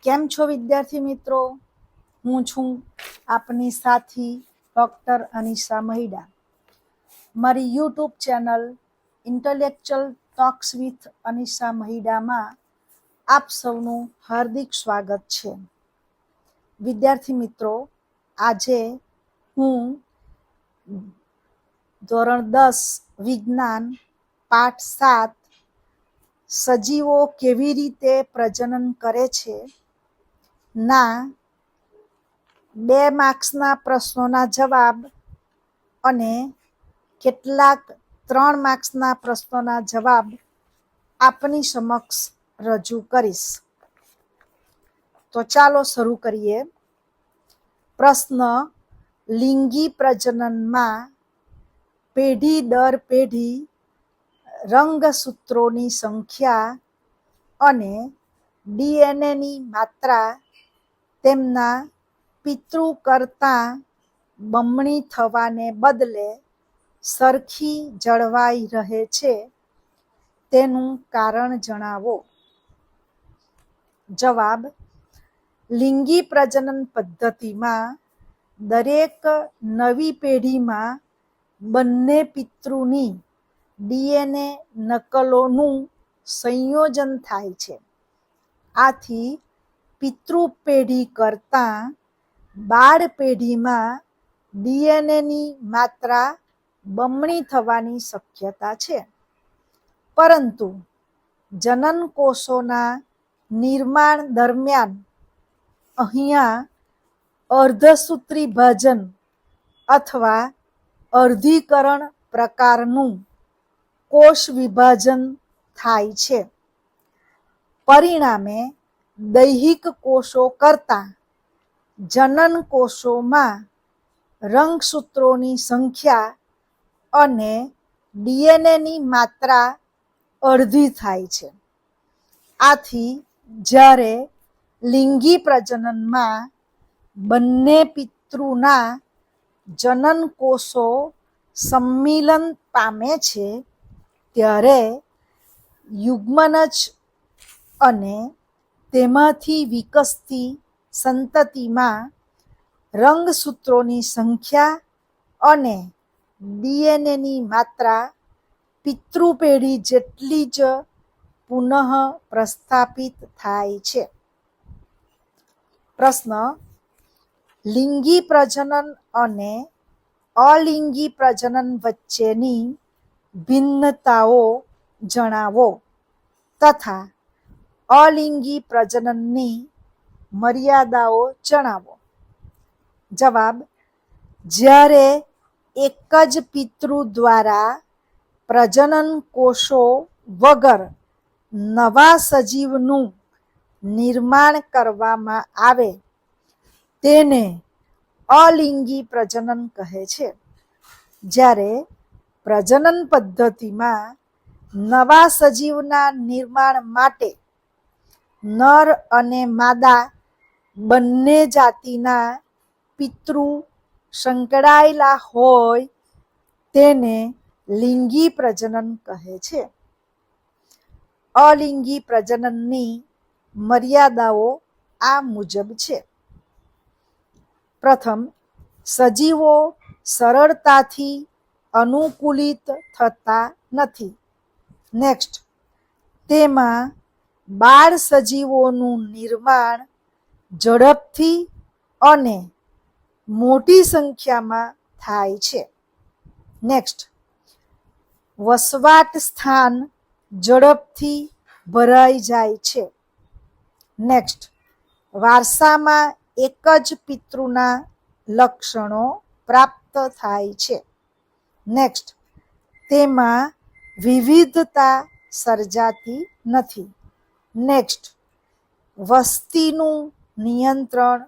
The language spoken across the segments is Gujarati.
કેમ છો વિદ્યાર્થી મિત્રો? હું છું આપની સાથી ડૉક્ટર અનિશા મહિડા. મારી YouTube channel intellectual talks with Anisha મહિડામાં આપ સૌનું હાર્દિક સ્વાગત છે. વિદ્યાર્થી મિત્રો, આજે હું ધોરણ 10 વિજ્ઞાન પાઠ 7 સજીવો કેવી રીતે પ્રજનન કરે છે ના 2 માર્ક્સના પ્રશ્નોના જવાબ અને કેટલાક 3 માર્ક્સના પ્રશ્નોના જવાબ આપની સમક્ષ રજૂ કરીશ. તો ચાલો શરૂ કરીએ. પ્રશ્ન: લિંગી પ્રજનનમાં પેઢી દર પેઢી રંગસૂત્રોની સંખ્યા અને ડીએનએની માત્રા તેમના પિતૃ કરતાં બમણી થવાને બદલે સરખી જળવાઈ રહે છે, તેનું કારણ જણાવો. જવાબ: લિંગી પ્રજનન પદ્ધતિમાં દરેક નવી પેઢીમાં બંને પિતૃની ડીએનએ નકલોનું સંયોજન થાય છે. આથી પિતૃ પેઢી કરતાં બાળ પેઢીમાં ડીએનએની માત્રા બમણી થવાની શક્યતા છે. પરંતુ જનન કોષોના નિર્માણ દરમિયાન અહીંયા અર્ધસૂત્રીભાજન અથવા અર્ધીકરણ પ્રકારનું કોષ વિભાજન થાય છે. પરિણામે દૈહિક કોષો કરતાં જનન કોષોમાં રંગસૂત્રોની સંખ્યા અને ડીએનએની માત્રા અડધી થાય છે. આથી જ્યારે લિંગી પ્રજનનમાં બંને પિતૃના જનન કોષો સંમિલન પામે છે, ત્યારે યુગ્મનજ અને તેમાંથી વિકસતી સંતતિમાં રંગસૂત્રોની સંખ્યા અને ડીએનએની માત્રા પિતૃ પેઢી જેટલી જ પુનઃ પ્રસ્થાપિત થાય છે. પ્રશ્ન: લિંગી પ્રજનન અને અલિંગી પ્રજનન વચ્ચેની ભિન્નતાઓ જણાવો તથા અલિંગી પ્રજનનની મર્યાદાઓ જણાવો. જવાબ: જ્યારે એક જ પિતૃ દ્વારા પ્રજનન કોષો વગર નવા સજીવનું નિર્માણ કરવામાં આવે તેને અલિંગી પ્રજનન કહે છે. જ્યારે પ્રજનન પદ્ધતિમાં નવા સજીવના નિર્માણ માટે નર અને માદા બંને જાતિના પિતૃ સંકળાયેલા હોય તેને લિંગી પ્રજનન કહે છે. અલિંગી પ્રજનનની મર્યાદાઓ આ મુજબ છે. પ્રથમ, સજીવો સરળતાથી અનુકૂલિત થતા નથી. નેક્સ્ટ, તેમાં બાળ સજીવોનું નિર્માણ ઝડપથી અને મોટી સંખ્યામાં થાય છે. નેક્સ્ટ, વસવાટ સ્થાન ઝડપથી ભરાઈ જાય છે. નેક્સ્ટ, વારસામાં એક જ પિતૃના લક્ષણો પ્રાપ્ત થાય છે. નેક્સ્ટ, તેમાં વિવિધતા સર્જાતી નથી. નેક્સ્ટ, વસ્તીનું નિયંત્રણ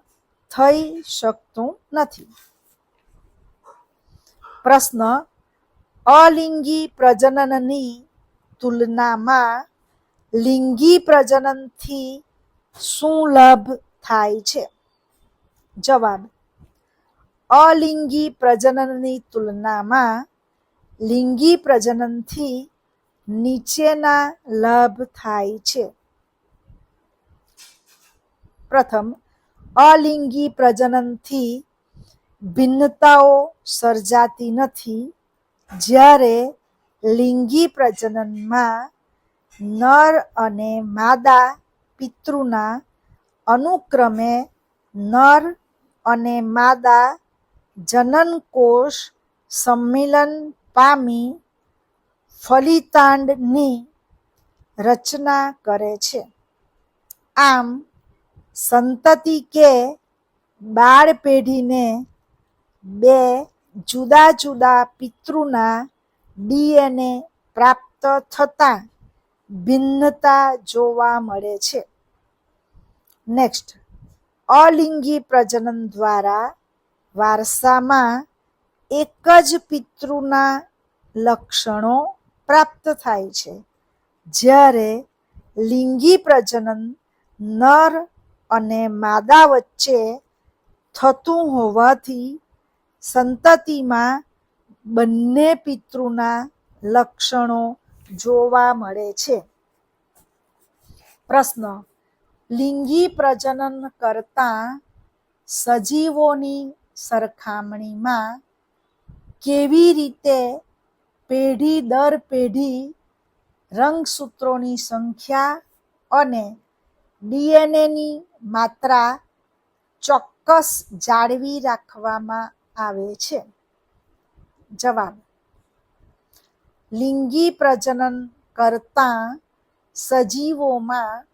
થઈ શકતું નથી. પ્રશ્ન: અલિંગી પ્રજનનની તુલનામાં લિંગી પ્રજનનથી શું લાભ થાય છે? જવાબ: અલિંગી પ્રજનનની તુલનામાં લિંગી પ્રજનનથી નીચેના લાભ થાય છે. પ્રથમ, અલિંગી પ્રજનનથી ભિન્નતાઓ સર્જાતી નથી, જ્યારે લિંગી પ્રજનનમાં નર અને માદા પિતૃના અનુક્રમે નર અને માદા જનનકોષ સંમિલન પામી ફલિતાંડની રચના કરે છે. આમ સંતતિ કે બાળ પેઢીને બે જુદા જુદા પિતૃના ડીએનએ પ્રાપ્ત થતાં ભિન્નતા જોવા મળે છે. નેક્સ્ટ, અલિંગી પ્રજનન દ્વારા વારસામાં એક જ પિતૃના લક્ષણો પ્રાપ્ત થાય છે, જ્યારે લિંગી પ્રજનન નર અને માદા વચ્ચે થતું હોવાથી સંતતિમાં બંને પિતૃના લક્ષણો જોવા મળે છે. પ્રશ્ન, લિંગી પ્રજનન કરતા સજીવોની સરખામણીમાં કેવી રીતે પેઢી દર પેઢી રંગસૂત્રોની સંખ્યા અને ડીએનએની માત્રા ચોક્કસ જાળવી રાખવામાં આવે છે? જવાબ, લિંગી પ્રજનન કરતા સજીવોમાં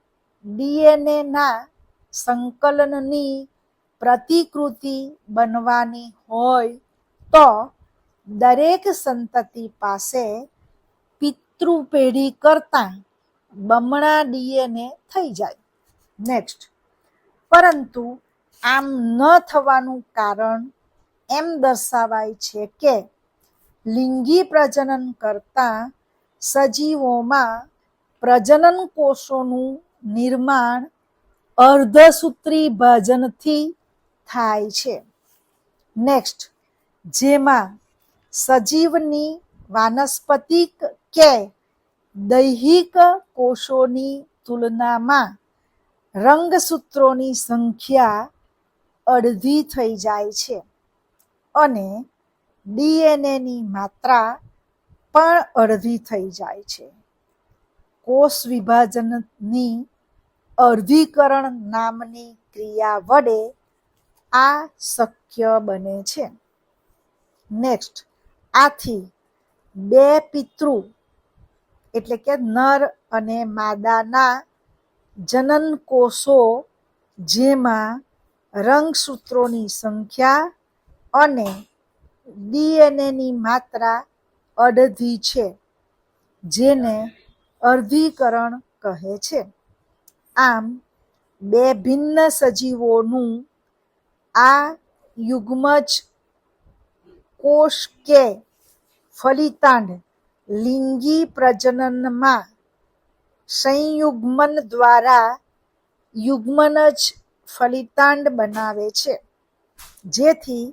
ડીએનએના સંકલનની પ્રતિકૃતિ બનવાની હોય તો દરેક સંતતિ પાસે પિતૃ પેઢી કરતાં બમણા ડીએનએ થઈ જાય. નેક્સ્ટ, પરંતુ આમ ન થવાનું કારણ એમ દર્શાવાય છે કે લિંગી પ્રજનન કરતા સજીવોમાં પ્રજનન કોષોનું નિર્માણ અર્ધસૂત્રી ભાજનથી થાય છે. નેક્સ્ટ, જેમાં સજીવની વાનસ્પતિક કે દૈહિક કોષોની તુલનામાં રંગસૂત્રોની સંખ્યા અડધી થઈ જાય છે અને ડીએનએની માત્રા પણ અડધી થઈ જાય છે. કોષ વિભાજનની અર્ધીકરણ નામની ક્રિયા વડે આ શક્ય બને છે. નેક્સ્ટ, આથી બે પિતૃ એટલે કે નર અને માદાના જનનકોષો જેમાં રંગસૂત્રોની સંખ્યા અને ડીએનએની માત્રા અડધી છે, જેને અર્ધીકરણ કહે છે. આમ બે ભિન્ન સજીવોનું આ યુગ્મજ કોષ કે ફલિતાંડ લિંગી પ્રજનનમાં સંયુગ્મન દ્વારા યુગ્મનજ ફલિતાંડ બનાવે છે, જેથી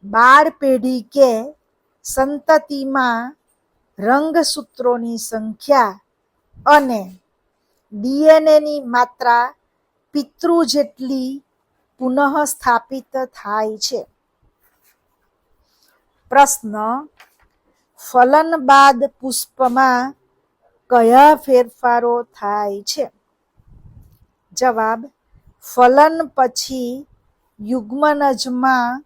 બાળ પેઢી કે સંતતિમાં રંગસૂત્રોની સંખ્યા અને ડીએનએની માત્રા પિતૃ જેટલી પુનઃસ્થાપિત થાય છે. પ્રશ્ન, ફલન બાદ પુષ્પમાં કયા ફેરફારો થાય છે? જવાબ, ફલન પછી યુગ્મનજમાં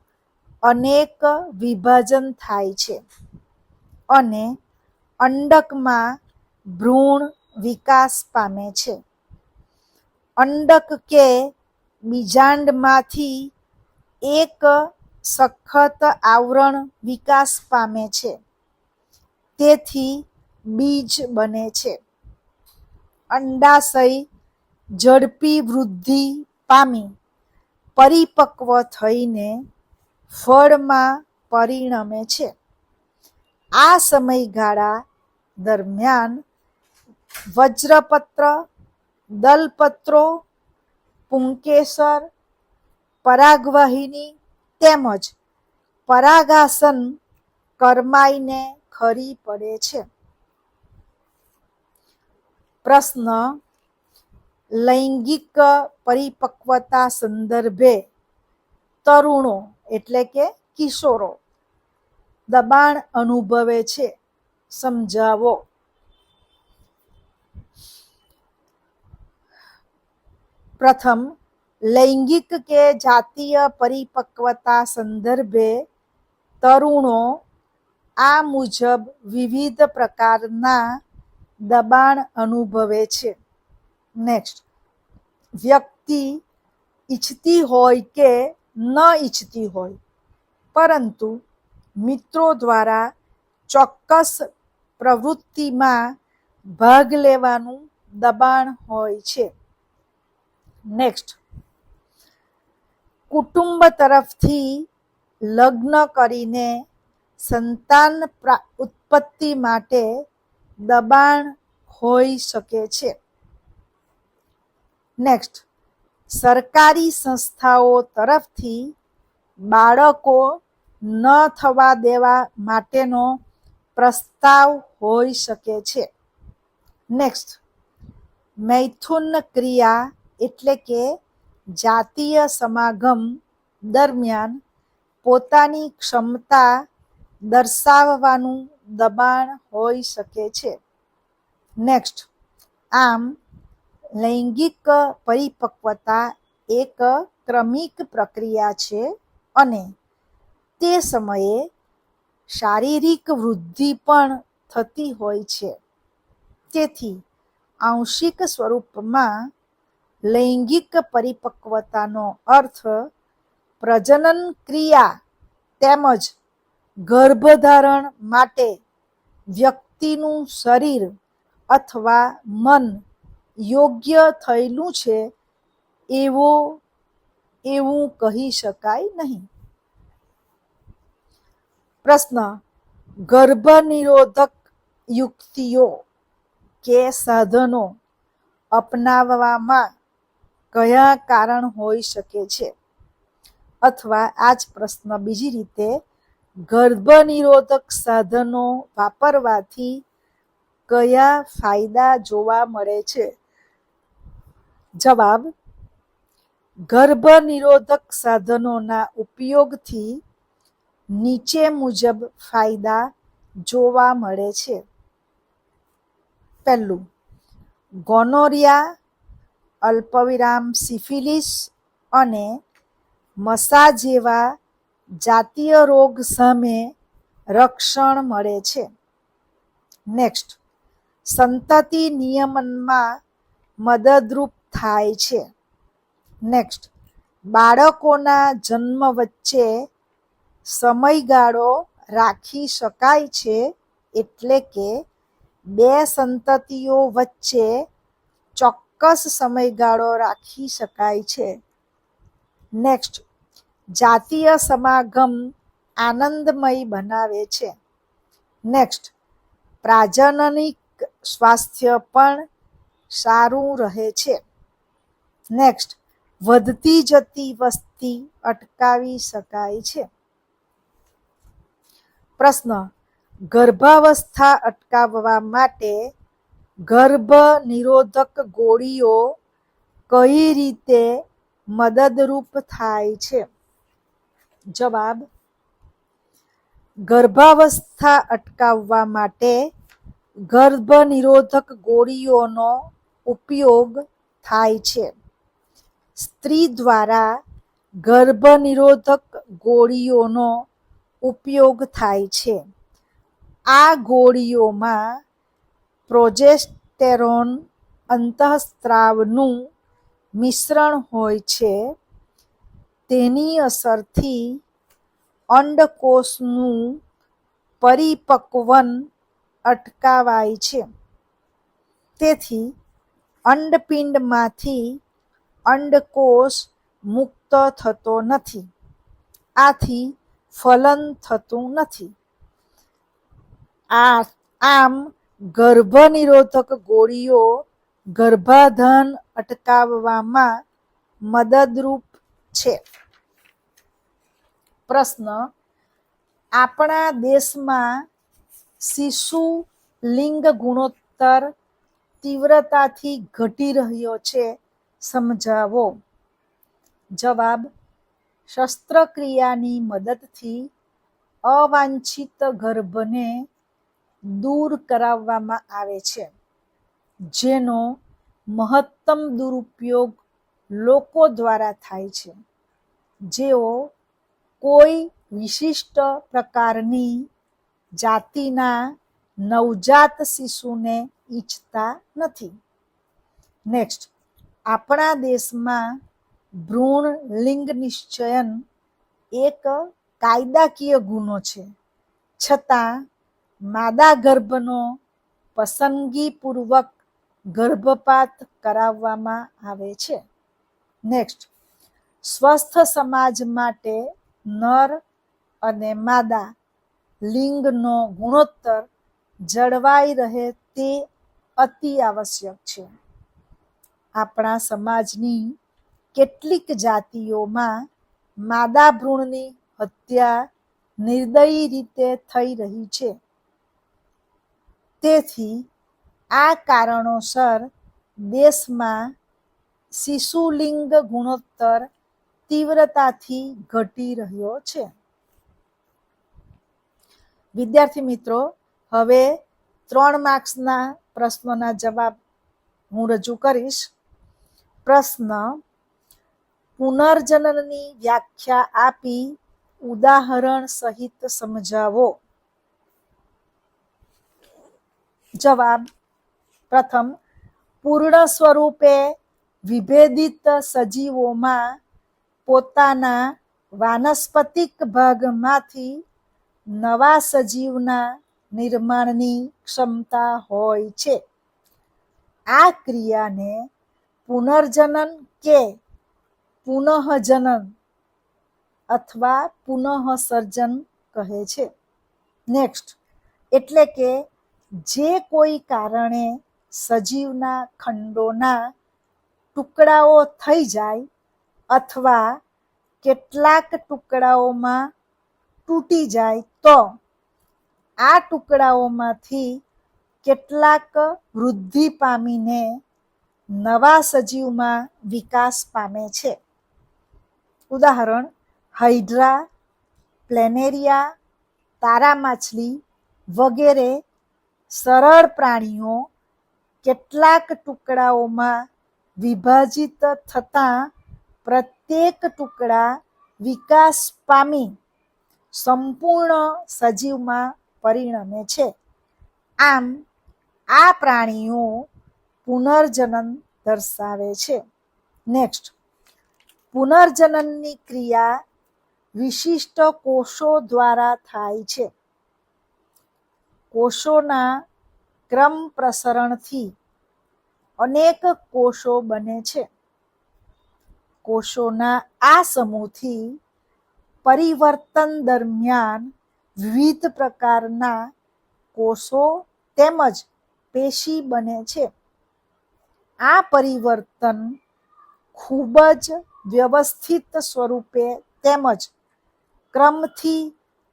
અનેક વિભાજન થાય છે અને અંડકમાં ભ્રૂણ વિકાસ પામે છે. અંડક કે બીજાંડમાંથી એક સખત આવરણ વિકાસ પામે છે, તેથી બીજ બને છે. અંડાશય ઝડપી વૃદ્ધિ પામી પરિપક્વ થઈને ફળમાં પરિણમે છે. આ સમયગાળા દરમિયાન વજ્રપત્ર, દલપત્રો, પુંકેસર, પરાગવાહિની તેમજ પરાગાસન કરમાઈને ખરી પડે છે. પ્રશ્ન, લૈંગિક પરિપક્વતા સંદર્ભે તરુણો એટલે કે કિશોરો દબાણ અનુભવે છે? સમજાવો. પ્રથમ, લૈંગિક કે જાતીય પરિપક્વતા સંદર્ભે તરુણો આ મુજબ વિવિધ પ્રકારના દબાણ અનુભવે છે. નેક્સ્ટ, વ્યક્તિ ઈચ્છતી હોય કે ન ઈચ્છતી હોય, પરંતુ મિત્રો દ્વારા ચોક્કસ પ્રવૃત્તિમાં ભાગ લેવાનું દબાણ હોય છે. નેક્સ્ટ, કુટુંબ તરફથી લગ્ન કરીને સંતાન ઉત્પત્તિ માટે દબાણ હોઈ શકે છે. નેક્સ્ટ, સરકારી સંસ્થાઓ તરફથી બાળકો ન થવા દેવા માટેનો પ્રસ્તાવ હોઈ શકે છે. નેક્સ્ટ, મૈથુન ક્રિયા એટલે કે જાતીય સમાગમ દરમિયાન પોતાની ક્ષમતા દર્શાવવાનું દબાણ હોઈ શકે છે. નેક્સ્ટ, આમ લૈંગિક પરિપક્વતા એક ક્રમિક પ્રક્રિયા છે અને તે સમયે શારીરિક વૃદ્ધિ પણ થતી હોય છે. તેથી આંશિક સ્વરૂપમાં લૈંગિક પરિપક્વતાનો અર્થ પ્રજનન ક્રિયા તેમજ ગર્ભધારણ માટે વ્યક્તિનું શરીર અથવા મન યોગ્ય થયેલું છે એવું કહી શકાય નહીં. પ્રશ્ન, ગર્ભનિરોધક યુક્તિઓ કે સાધનો અપનાવવામાં કયા કારણ હોઈ શકે છે? અથવા આ જ પ્રશ્ન બીજી રીતે, ગર્ભનિરોધક સાધનો વાપરવાથી કયા ફાયદા જોવા મળે છે? જવાબ, ગર્ભનિરોધક સાધનોના ઉપયોગથી નીચે મુજબ ફાયદા જોવા મળે છે. પહેલું, ગોનોરિયા, અલ્પવિરામ સિફિલિસ અને મસા જેવા જાતીય રોગ સામે રક્ષણ મળે છે. નેક્સ્ટ, સંતતિ નિયમનમાં મદદરૂપ થાય છે. નેક્સ્ટ, બાળકોના જન્મ વચ્ચે સમયગાળો રાખી શકાય છે, એટલે કે બે સંતતિઓ વચ્ચે ચોક્કસ સમયગાળો રાખી શકાય છે. નેક્સ્ટ, જાતીય સમાગમ આનંદમય બનાવે છે. નેક્સ્ટ, પ્રજનનિક સ્વાસ્થ્ય પણ સારું રહે છે. નેક્સ્ટ, વધતી જતી વસ્તી અટકાવી શકાય છે. પ્રશ્ન, ગર્ભાવસ્થા અટકાવવા માટે ગર્ભ નિરોધક ગોળીઓ કઈ રીતે મદદરૂપ થાય છે? જવાબ, ગર્ભાવસ્થા અટકાવવા માટે ગર્ભ નિરોધક ગોળીઓનો ઉપયોગ થાય છે. સ્ત્રી દ્વારા ગર્ભ નિરોધક ગોળીઓનો ઉપયોગ થાય છે. આ ગોળીઓમાં પ્રોજેસ્ટેરોન અંતઃસ્ત્રાવનું મિશ્રણ હોય છે. તેની અસરથી અંડકોષનું પરિપક્વન અટકાવાય છે. તેથી અંડપિંડમાંથી અંડકોષ મુક્ત થતો નથી. આથી ફલન થતું નથી. આમ ગર્ભનિરોધક ગોળીઓ ગર્ભાધાન અટકાવવામાં મદદરૂપ છે. પ્રશ્ન, આપણા દેશમાં શિશુ લિંગ ગુણોત્તર તીવ્રતાથી ઘટી રહ્યો છે? સમજાવો. જવાબ: શસ્ત્રક્રિયાની મદદથી અવાંછિત ગર્ભને દૂર કરાવવામાં આવે છે, જેનો મહત્તમ દુરુપયોગ લોકો દ્વારા થાય છે, જેઓ કોઈ વિશિષ્ટ પ્રકારની જાતિના નવજાત શિશુને ઈચ્છતા નથી. નેક્સ્ટ, આપણા દેશમાં ભ્રૂણ લિંગ નિશ્ચયન એક કાયદાકીય ગુનો છે, છતાં માદા ગર્ભનો પસંદગીપૂર્વક ગર્ભપાત કરાવવામાં આવે છે. નેક્સ્ટ, સ્વસ્થ સમાજ માટે નર અને માદા લિંગનો ગુણોત્તર જળવાઈ રહે તે અતિ આવશ્યક છે. આપણા સમાજની કેટલીક જાતિઓમાં માદા ભ્રૂણની હત્યા નિર્દયી રીતે થઈ રહી છે. તેથી આ કારણોસર દેશમાં શિશુલિંગ ગુણોત્તર તીવ્રતાથી ઘટી રહ્યો છે. વિદ્યાર્થી મિત્રો, હવે 3 માર્ક્સના પ્રશ્નોના જવાબ હું રજૂ કરીશ. પ્રશ્ન: પુનર્જનનની વ્યાખ્યા આપી ઉદાહરણ સહિત સમજાવો. જવાબ: પ્રથમ, પૂર્ણ સ્વરૂપે વિભેદિત સજીવોમાં પોતાના વાનસ્પતિક ભાગમાંથી નવા સજીવના નિર્માણની ક્ષમતા હોય છે. આ ક્રિયાને પુનર્જનન કે પુનઃજનન અથવા પુનઃસર્જન કહે છે. નેક્સ્ટ, એટલે કે જે કોઈ કારણે સજીવના ખંડોના ટુકડાઓ થઈ જાય અથવા કેટલાક ટુકડાઓમાં તૂટી જાય તો આ ટુકડાઓમાંથી કેટલાક વૃદ્ધિ પામીને નવા સજીવમાં વિકાસ પામે છે. ઉદાહરણ: હાઇડ્રા, પ્લેનેરિયા, તારા માછલી વગેરે સરળ પ્રાણીઓ કેટલાક ટુકડાઓમાં વિભાજિત થતાં પ્રત્યેક ટુકડા વિકાસ પામી સંપૂર્ણ સજીવમાં પરિણમે છે. આમ આ પ્રાણીઓ પુનર્જનન દર્શાવે છે. નેક્સ્ટ, પુનર્જનનની ક્રિયા વિશિષ્ટ કોષો દ્વારા થાય છે. કોષોના ક્રમ પ્રસરણથી અનેક કોષો બને છે. કોષોના આ સમૂહથી પરિવર્તન દરમિયાન વિવિધ પ્રકારના કોષો તેમજ પેશી બને છે. આ પરિવર્તન ખૂબ જ વ્યવસ્થિત સ્વરૂપે તેમજ ક્રમથી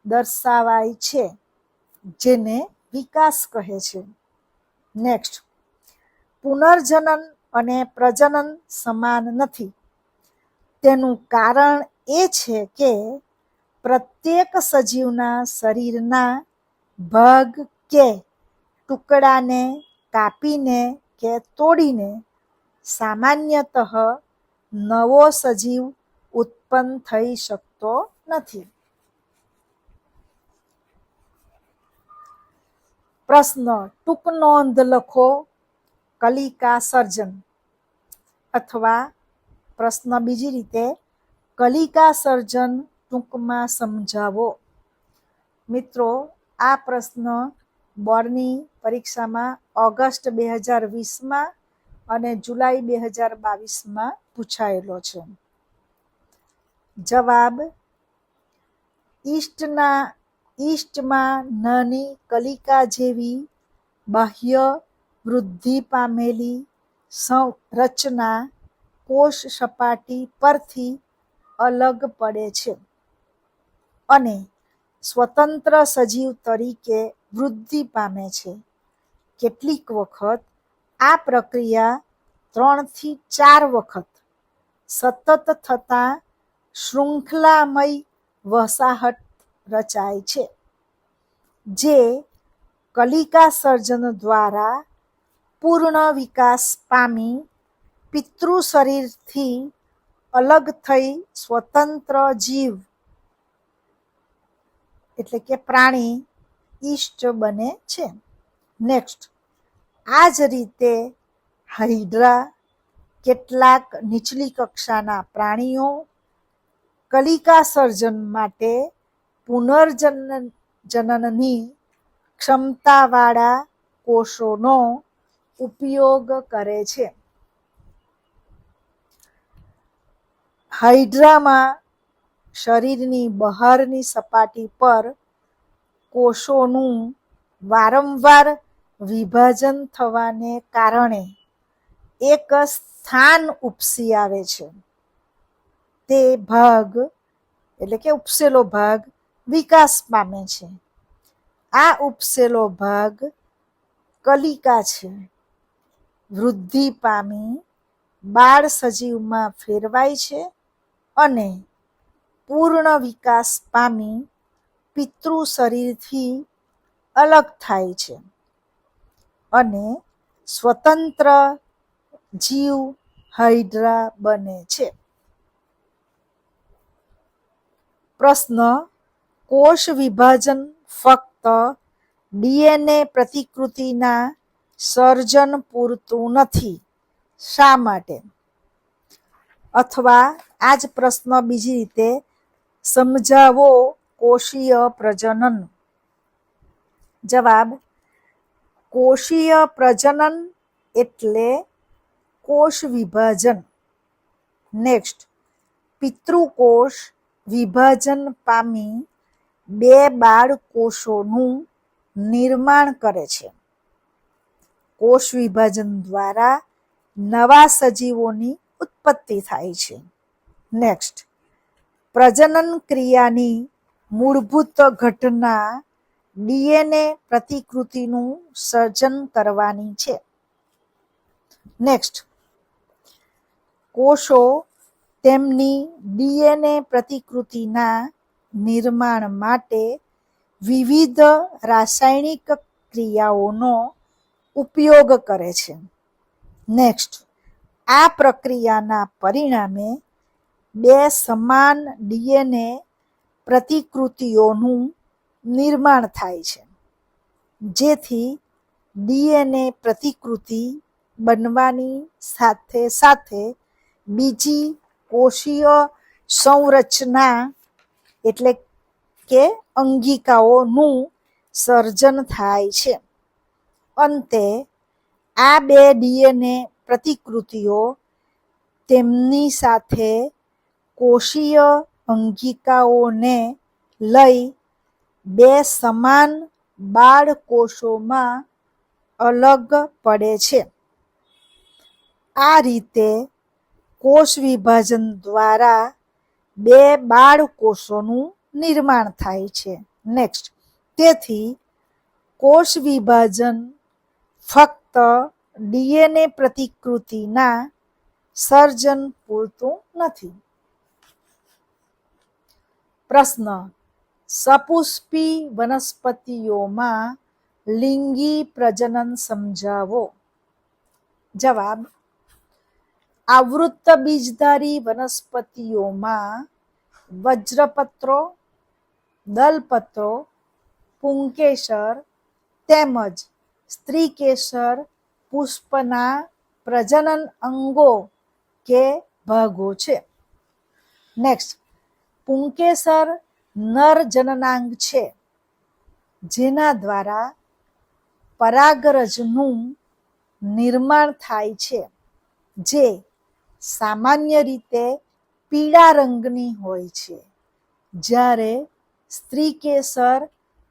દર્શાવાય છે, જેને વિકાસ કહે છે. નેક્સ્ટ, પુનર્જનન અને પ્રજનન સમાન નથી. તેનું કારણ એ છે કે પ્રત્યેક સજીવના શરીરના ભાગ કે ટુકડાને કાપીને કે તોડીને સામાન્યતઃ નવો સજીવ ઉત્પન્ન થઈ શકતો નથી. પ્રશ્ન: ટૂંક નોંધ લખો. કલિકા સર્જન. અથવા પ્રશ્ન બીજી રીતે, કલિકા સર્જન ટૂંકમાં સમજાવો. મિત્રો, આ પ્રશ્ન બોર્ડની પરીક્ષામાં ઓગસ્ટ 2020માં અને જુલાઈ 2022માં પૂછાયેલો છે. જવાબ: ઈસ્ટમાં નાની કલિકા જેવી બાહ્ય વૃદ્ધિ પામેલી સંરચના કોષ સપાટી પરથી અલગ પડે છે અને સ્વતંત્ર સજીવ તરીકે વૃદ્ધિ પામે છે. કેટલીક વખત આ પ્રક્રિયા 3 થી 4 વખત સતત થતા શૃંખલામય વસાહત રચાય છે, જે કલિકા સર્જન દ્વારા પૂર્ણ વિકાસ પામી પિતૃ શરીરથી અલગ થઈ સ્વતંત્ર જીવ એટલે કે પ્રાણી ઈષ્ટ બને છે. નેક્સ્ટ, આ જ રીતે હાઇડ્રા કેટલાક નીચલી કક્ષાના પ્રાણીઓ કલિકા સર્જન માટે પુનર્જનનની ક્ષમતાવાળા કોષોનો ઉપયોગ કરે છે. હાઇડ્રામાં શરીરની બહારની સપાટી પર કોષોનું વારંવાર વિભાજન થવાને કારણે એક સ્થાન ઉપસી આવે છે. તે ભાગ એટલે કે ઉપસેલો ભાગ વિકાસ પામે છે. આ ઉપસેલો ભાગ કલિકા છે. વૃદ્ધિ પામી બાળ સજીવમાં ફેરવાય છે અને પૂર્ણ વિકાસ પામી પિતૃ શરીરથી અલગ થાય છે અને સ્વતંત્ર જીવ હાઇડ્રા બને છે. પ્રશ્ન: કોષ વિભાજન ફક્ત ડીએનએ પ્રતિકૃતિના સર્જન પૂરતું નથી, શા માટે? અથવા આ જ પ્રશ્ન બીજી રીતે સમજાવો. કોષીય પ્રજનન. જવાબ: કોષીય પ્રજનન એટલે કોષ વિભાજન. નેક્સ્ટ, પિતૃકોષ વિભાજન પામી 2 બાળ કોષોનું નિર્માણ કરે છે. કોષ વિભાજન દ્વારા નવા સજીવોની ઉત્પત્તિ થાય છે. નેક્સ્ટ, પ્રજનન ક્રિયાની મૂળભૂત ઘટના ડીએનએ પ્રતિકૃતિનું સર્જન કરવાની છે. નેક્સ્ટ, કોષો તેમની ડીએનએ પ્રતિકૃતિના નિર્માણ માટે વિવિધ રાસાયણિક ક્રિયાઓનો ઉપયોગ કરે છે. નેક્સ્ટ, આ પ્રક્રિયાના પરિણામે 2 સમાન ડીએનએ પ્રતિકૃતિઓનું નિર્માણ થાય છે, જેથી ડીએનએ પ્રતિકૃતિ બનવાની સાથે સાથે બીજી કોષીય સંરચના એટલે કે અંગિકાઓનું સર્જન થાય છે. અંતે આ 2 ડીએનએ પ્રતિકૃતિઓ તેમની સાથે કોષીય અંગિકાઓને લઈ 2 સમાન બાળ કોષોમાં અલગ પડે છે. આ રીતે કોષ વિભાજન દ્વારા 2 બાળ કોષોનું નિર્માણ થાય છે. નેક્સ્ટ, તેથી કોષ વિભાજન ફક્ત ડીએનએ પ્રતિકૃતિના સર્જન પૂરતું નથી. પ્રશ્ન: સપુષ્પી વનસ્પતિઓમાં લિંગી પ્રજનન સમજાવો. જવાબ: આવૃત્ત બીજધારી વનસ્પતિઓમાં વજ્રપત્રો, દલપત્રો, પુંકેસર તેમજ સ્ત્રીકેસર પુષ્પના પ્રજનન અંગો કે ભાગો છે. નેક્સ્ટ, પુંકેસર નર જનનાંગ છે, જેના દ્વારા પરાગરજનું નિર્માણ થાય છે, જે સામાન્ય રીતે પીળા રંગની હોય છે, જ્યારે સ્ત્રીકેસર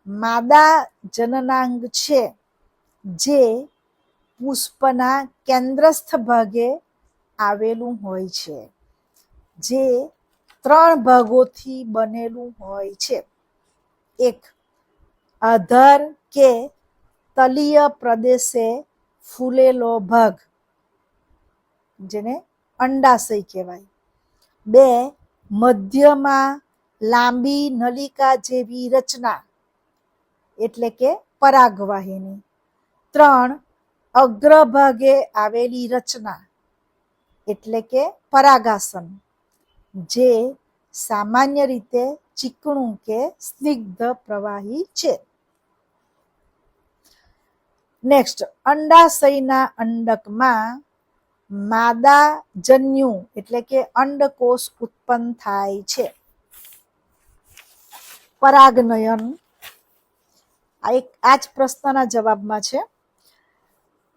માદા જનનાંગ છે, જે પુષ્પના કેન્દ્રસ્થ ભાગે આવેલું હોય છે, જે 3 ભાગોથી બનેલું હોય છે. 1. આધાર કે તલીય પ્રદેશે ફૂલેલો ભાગ જેને અંડાશય કહેવાય. 2 મધ્યમાં લાંબી નલિકા જેવી રચના એટલે કે પરાગવાહિની. 3 અગ્રભાગે આવેલી રચના એટલે કે પરાગાસન, જે સામાન્ય રીતે ચીકણું કે સ્નિગ્ધ પ્રવાહી છે. નેક્સ્ટ, અંડાશયના અંડકમાં માદા જન્યુ એટલે કે અંડકોષ ઉત્પન્ન થાય છે. પરાગનયન, આ જ પ્રશ્નના જવાબમાં છે.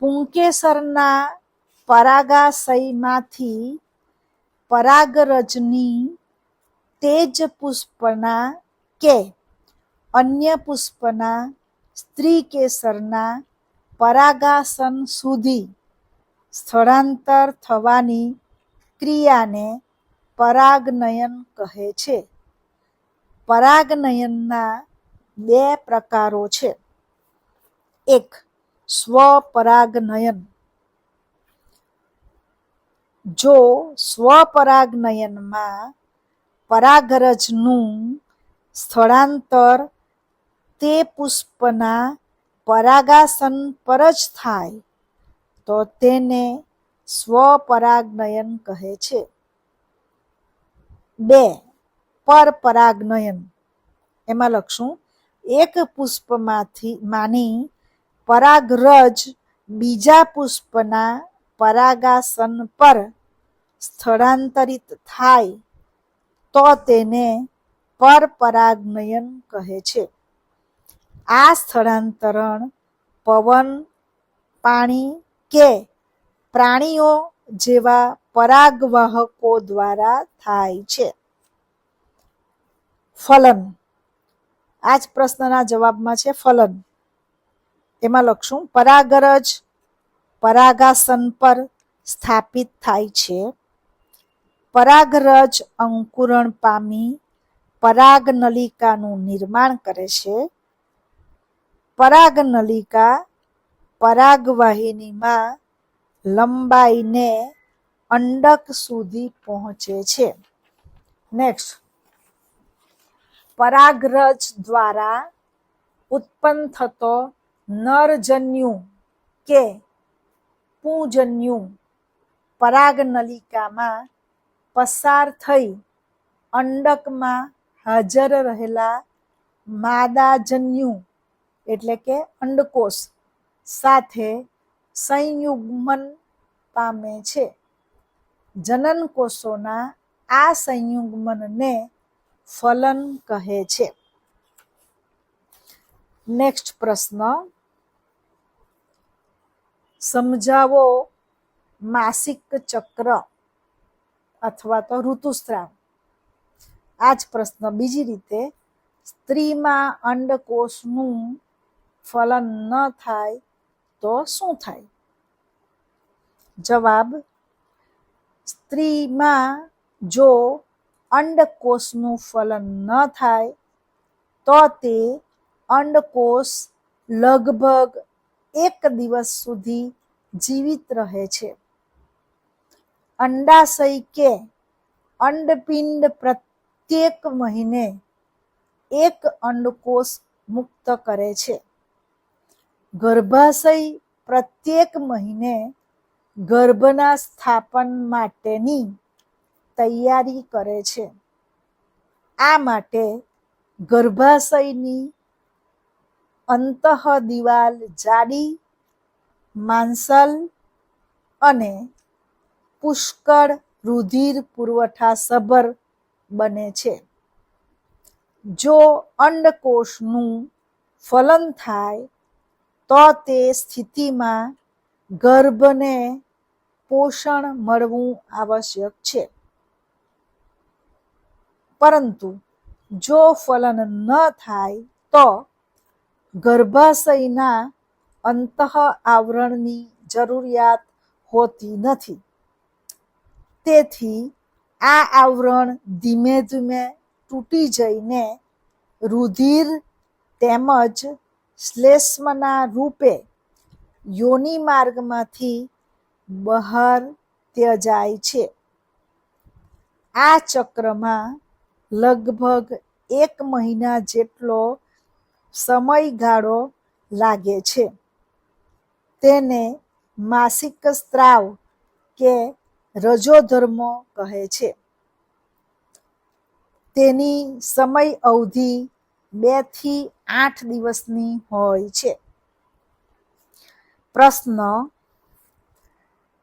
પુંકેસરના પરાગાશયમાંથી પરાગરજની તેજ પુષ્પના કે અન્ય પુષ્પના સ્ત્રીકેસરના પરાગાસન સુધી સ્થળાંતર થવાની ક્રિયાને પરાગનયન કહે છે. પરાગનયનના 2 પ્રકારો છે. 1 સ્વપરાગનયન. જો સ્વપરાગનયનમાં પરાગરજનું સ્થળાંતર તે પુષ્પના પરાગાસન પર જ થાય તો તેને સ્વપરાગનયન કહે છે. 2 પરપરાગનયન. એમાં લખશું, એક પુષ્પમાંની પરાગરજ બીજા પુષ્પના પરાગાસન પર સ્થળાંતરિત થાય તો તેને પરપરાગનયન કહે છે. આ સ્થળાંતરણ પવન, પાણી કે પ્રાણીઓ જેવા પરાગવાહકો દ્વારા થાય છે. ફલન, આ જ પ્રશ્નના જવાબમાં છે ફલન. એમાં લખશું, પરાગરજ પરાગાસન પર સ્થાપિત થાય છે. પરાગરજ અંકુરણ પામી પરાગનલિકાનું નિર્માણ કરે છે. પરાગનલિકા પરાગવાહિનીમાં લંબાઈને અંડક સુધી પહોંચે છે. નેક્સ્ટ, પરાગરજ દ્વારા ઉત્પન્ન થતો નરજન્યુ કે પુંજન્યુ પરાગનલિકામાં પસાર થઈ અંડકમાં હાજર રહેલા માદાજન્યુ એટલે કે અંડકોષ સાથે સંયુગ્મન પામે છે. જનનકોષોના આ સંયુગ્મનને ફલન કહે છે. નેક્સ્ટ પ્રશ્ન, સમજાવો માસિક ચક્ર અથવા તો ઋતુસ્રાવ. આ જ પ્રશ્ન બીજી રીતે, સ્ત્રીમાં અંડકોષનું ફલન ન થાય તો શું થાય? જવાબ, સ્ત્રીમાં જો અંડકોષનું ફલન ન થાય તો તે અંડકોષ લગભગ 1 દિવસ સુધી જીવિત રહે છે. અંડાશય કે અંડપિંડ પ્રત્યેક મહિને 1 અંડકોષ મુક્ત કરે છે. ગર્ભાશય પ્રત્યેક મહિને ગર્ભના સ્થાપન માટેની તૈયારી કરે છે. આ માટે ગર્ભાશયની અંતઃદિવાલ જાડી, માંસલ અને પુષ્કળ રુધિર પુરવઠા સભર બને છે. જો અંડકોષનું ફલન થાય તો તે સ્થિતિમાં ગર્ભને પોષણ મળવું આવશ્યક છે. પરંતુ જો ફલન ન થાય તો ગર્ભાશયના અંતઃ આવરણની જરૂરિયાત હોતી નથી. તેથી આ આવરણ ધીમે ધીમે તૂટી જઈને રુધિર તેમજ શ્લેષ્મના રૂપે યોનિ માર્ગમાંથી બહાર ત્યજાય છે. આ ચક્રમાં લગભગ 1 મહિના જેટલો સમયગાળો લાગે છે. તેને માસિક સ્ત્રાવ કે રજોધર્મ કહે છે. તેની સમય અવધિ 2 થી 8 દિવસની હોય છે. પ્રશ્ન: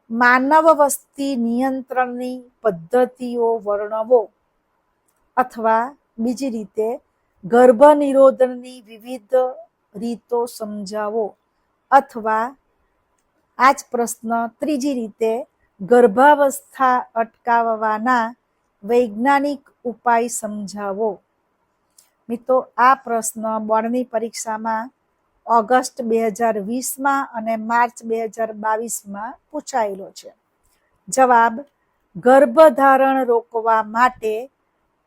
માનવ વસ્તી નિયંત્રણની પદ્ધતિઓ વર્ણવો, અથવા બીજી રીતે ગર્ભ નિરોધનની વિવિધ રીતો સમજાવો, અથવા આ જ પ્રશ્ન ત્રીજી રીતે ગર્ભાવસ્થા અટકાવવાના વૈજ્ઞાનિક ઉપાય સમજાવો. મિત્રો, આ પ્રશ્ન બોર્ડની પરીક્ષામાં ઓગસ્ટ 2020માં અને માર્ચ 2022માં પૂછાયેલો છે. જવાબ: ગર્ભધારણ રોકવા માટે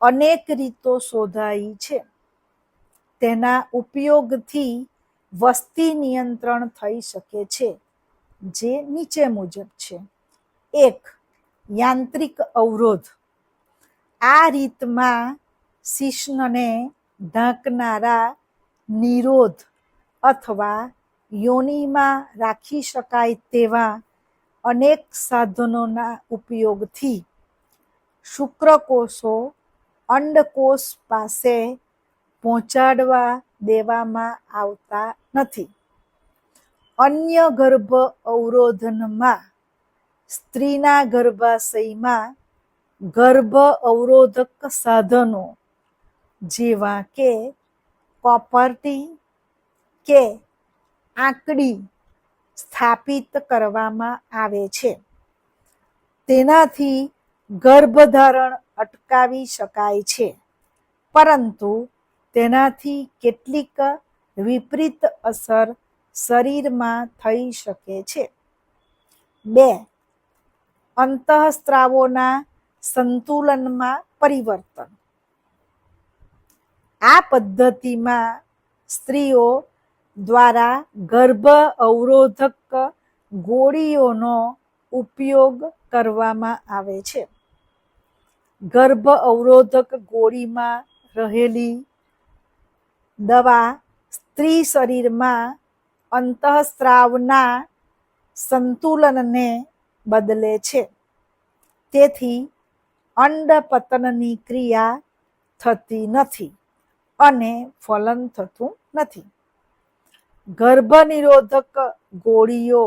અનેક રીતો શોધાઈ છે. તેના ઉપયોગથી વસ્તી નિયંત્રણ થઈ શકે છે, જે નીચે મુજબ છે. 1. યાંત્રિક અવરોધ. આ રીતમાં શિશ્નને ઢાંકનારા નિરોધ અથવા યોનિમાં રાખી શકાય તેવા અનેક સાધનોના ઉપયોગથી શુક્રકોષો અંડકોષ પાસે પહોંચાડવા દેવામાં આવતા નથી. અન્ય ગર્ભ અવરોધનમાં સ્ત્રીના ગર્ભાશયમાં ગર્ભ અવરોધક સાધનો જેવા કે કોપરટી કે આંકડી સ્થાપિત કરવામાં આવે છે. તેનાથી ગર્ભધારણ અટકાવી શકાય છે, પરંતુ તેનાથી કેટલીક વિપરીત અસર શરીરમાં થઈ શકે છે. 2. અંતઃસ્ત્રાવોના સંતુલનમાં પરિવર્તન. આ પદ્ધતિમાં સ્ત્રીઓ દ્વારા ગર્ભ અવરોધક ગોળીઓનો ઉપયોગ કરવામાં આવે છે. ગર્ભ અવરોધક ગોળીમાં રહેલી દવા સ્ત્રી શરીરમાં અંતઃસ્ત્રાવના સંતુલનને બદલે છે. તેથી અંડપતનની ક્રિયા થતી નથી અને ફલન થતું નથી. ગર્ભનિરોધક ગોળીઓ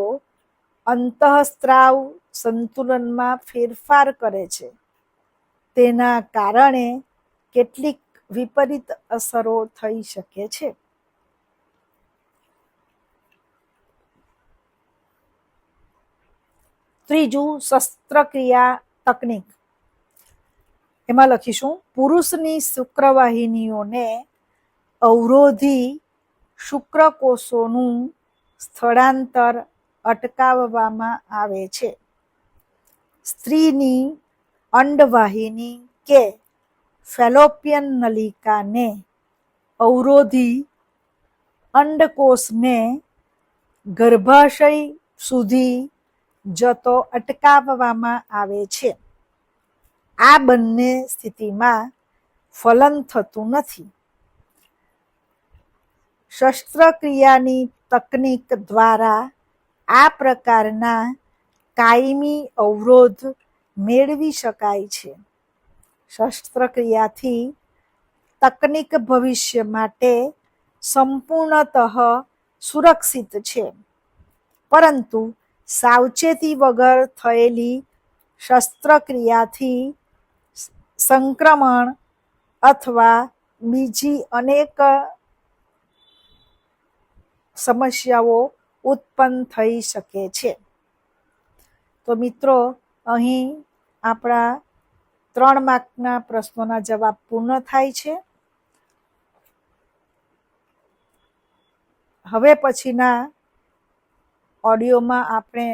અંતઃસ્ત્રાવ સંતુલનમાં ફેરફાર કરે છે. તેના કારણે કેટલીક વિપરીત અસરો થઈ શકે છે. ત્રીજું, શસ્ત્રક્રિયા તકનીક. એમાં લખીશું: પુરુષની શુક્રવાહિનીઓને અવરોધી શુક્રકોષોનું સ્થળાંતર અટકાવવામાં આવે છે. સ્ત્રીની અંડવાહિની કે ફેલોપિયન નલિકાને અવરોધી અંડકોષને ગર્ભાશય સુધી જતો અટકાવવામાં આવે છે. આ બંને સ્થિતિમાં ફલન થતું નથી. શસ્ત્રક્રિયાની તકનીક દ્વારા આ પ્રકારના કાયમી અવરોધ મેળવી શકાય છે. શસ્ત્રક્રિયાથી તકનીક ભવિષ્ય માટે સંપૂર્ણતઃ સુરક્ષિત છે, પરંતુ સાવચેતી વગર થયેલી શસ્ત્રક્રિયાથી સંક્રમણ અથવા બીજી અનેક સમસ્યાઓ ઉત્પન્ન થઈ શકે છે. તો મિત્રો, અહીં આપણા 3 માર્કના પ્રશ્નોના જવાબ પૂર્ણ થાય છે. હવે પછીના ઓડિયોમાં આપણે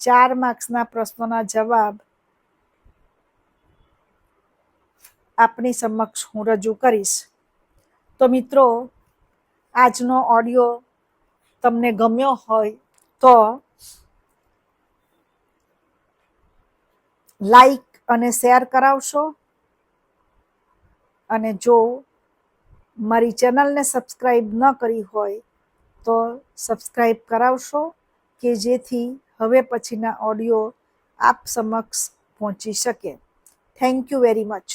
4 માર્ક્સના પ્રશ્નોના જવાબ આપની સમક્ષ હું રજૂ કરીશ. તો મિત્રો, આજનો ઓડિયો તમને ગમ્યો હોય તો લાઈક અને શેર કરાવશો, અને જો મારી ચેનલને સબસ્ક્રાઈબ ન કરી હોય તો સબસ્ક્રાઈબ કરાવશો, કે જેથી હવે પછીના ઓડિયો આપ સમક્ષ પહોંચી શકે. Thank you very much.